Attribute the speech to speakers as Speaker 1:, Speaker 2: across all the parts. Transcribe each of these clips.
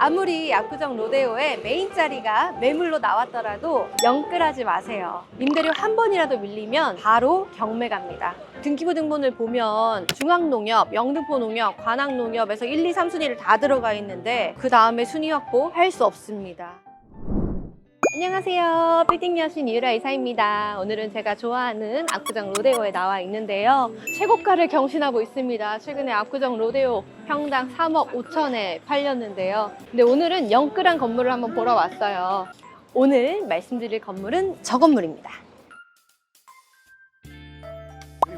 Speaker 1: 아무리 압구정 로데오의 메인 자리가 매물로 나왔더라도 영끌하지 마세요. 임대료 한 번이라도 밀리면 바로 경매 갑니다. 등기부 등본을 보면 중앙농협, 영등포농협, 관악농협에서 1, 2, 3순위를 다 들어가 있는데 그 다음에 순위 확보할 수 없습니다. 안녕하세요. 빌딩 여신 이유라 이사입니다. 오늘은 제가 좋아하는 압구정 로데오에 나와 있는데요. 최고가를 경신하고 있습니다. 최근에 압구정 로데오 평당 3억 5천에 팔렸는데요. 근데 오늘은 영끌한 건물을 한번 보러 왔어요. 오늘 말씀드릴 건물은 저 건물입니다.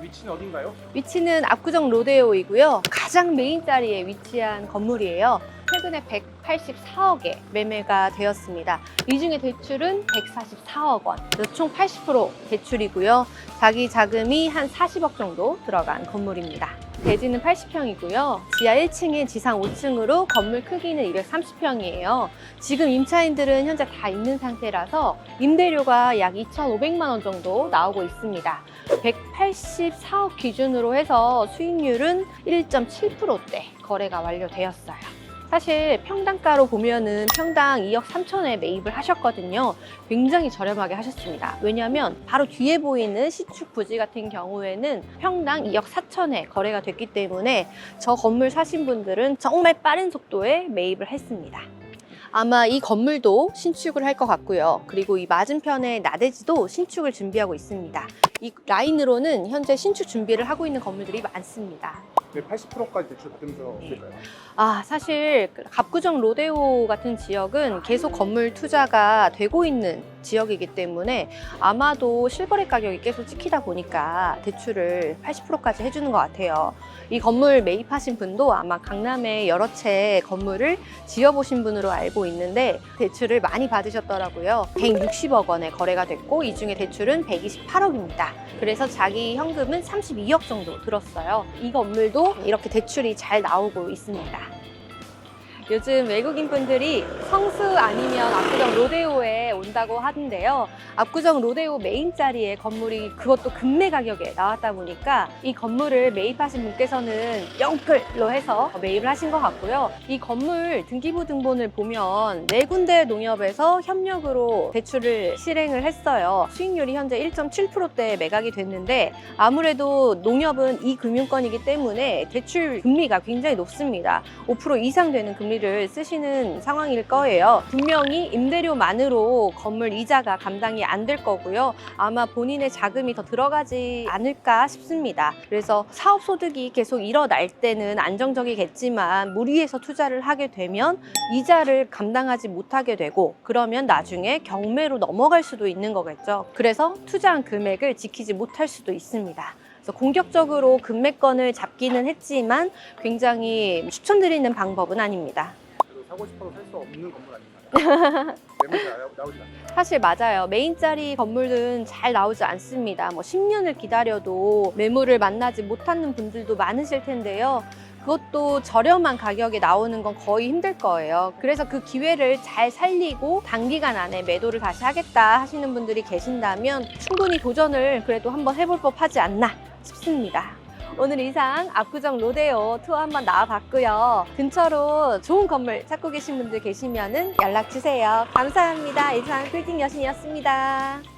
Speaker 2: 위치는 어딘가요?
Speaker 1: 위치는 압구정 로데오이고요. 가장 메인 자리에 위치한 건물이에요. 최근에 184억에 매매가 되었습니다. 이 중에 대출은 144억 원, 총 80% 대출이고요. 자기 자금이 한 40억 정도 들어간 건물입니다. 대지는 80평이고요. 지하 1층에 지상 5층으로 건물 크기는 230평이에요. 지금 임차인들은 현재 다 있는 상태라서 임대료가 약 2,500만 원 정도 나오고 있습니다. 184억 기준으로 해서 수익률은 1.7%대 거래가 완료되었어요. 사실 평당가로 보면은 평당 2억 3천에 매입을 하셨거든요. 굉장히 저렴하게 하셨습니다. 왜냐하면 바로 뒤에 보이는 신축 부지 같은 경우에는 평당 2억 4천에 거래가 됐기 때문에 저 건물 사신 분들은 정말 빠른 속도에 매입을 했습니다. 아마 이 건물도 신축을 할 것 같고요. 그리고 이 맞은편에 나대지도 신축을 준비하고 있습니다. 이 라인으로는 현재 신축 준비를 하고 있는 건물들이 많습니다.
Speaker 2: 네, 80%까지 대출 받으면서 될까요?
Speaker 1: 사실 압구정 로데오 같은 지역은 계속 건물 투자가 되고 있는 지역이기 때문에 아마도 실거래 가격이 계속 찍히다 보니까 대출을 80%까지 해주는 것 같아요. 이 건물 매입하신 분도 아마 강남에 여러 채 건물을 지어보신 분으로 알고 있는데 대출을 많이 받으셨더라고요. 160억 원에 거래가 됐고 이 중에 대출은 128억입니다. 그래서 자기 현금은 32억 정도 들었어요. 이 건물도 이렇게 대출이 잘 나오고 있습니다. 요즘 외국인 분들이 성수 아니면 압구정 로데오에 온다고 하는데요. 압구정 로데오 메인 자리에 건물이 그것도 급매 가격에 나왔다 보니까 이 건물을 매입하신 분께서는 영끌로 해서 매입을 하신 것 같고요. 이 건물 등기부 등본을 보면 네 군데 농협에서 협력으로 대출을 실행을 했어요. 수익률이 현재 1.7%대에 매각이 됐는데 아무래도 농협은 이 금융권이기 때문에 대출 금리가 굉장히 높습니다. 5% 이상 되는 금리를 쓰시는 상황일 거예요. 분명히 임대료만으로 건물 이자가 감당이 안 될 거고요. 아마 본인의 자금이 더 들어가지 않을까 싶습니다. 그래서 사업 소득이 계속 일어날 때는 안정적이겠지만 무리해서 투자를 하게 되면 이자를 감당하지 못하게 되고 그러면 나중에 경매로 넘어갈 수도 있는 거겠죠. 그래서 투자한 금액을 지키지 못할 수도 있습니다. 그래서 공격적으로 금매권을 잡기는 했지만 굉장히 추천드리는 방법은 아닙니다.
Speaker 2: 그래도 사고 싶어도 살 수 없는 건물 아닌가요? 매물이 나오지 않나요?
Speaker 1: 사실 맞아요. 메인 자리 건물은 잘 나오지 않습니다. 10년을 기다려도 매물을 만나지 못하는 분들도 많으실 텐데요. 그것도 저렴한 가격에 나오는 건 거의 힘들 거예요. 그래서 그 기회를 잘 살리고 단기간 안에 매도를 다시 하겠다 하시는 분들이 계신다면 충분히 도전을 그래도 한번 해볼 법하지 않나 싶습니다. 오늘 이상 압구정 로데오 투어 한번 나와봤고요. 근처로 좋은 건물 찾고 계신 분들 계시면 연락 주세요. 감사합니다. 이상 빌딩 여신이었습니다.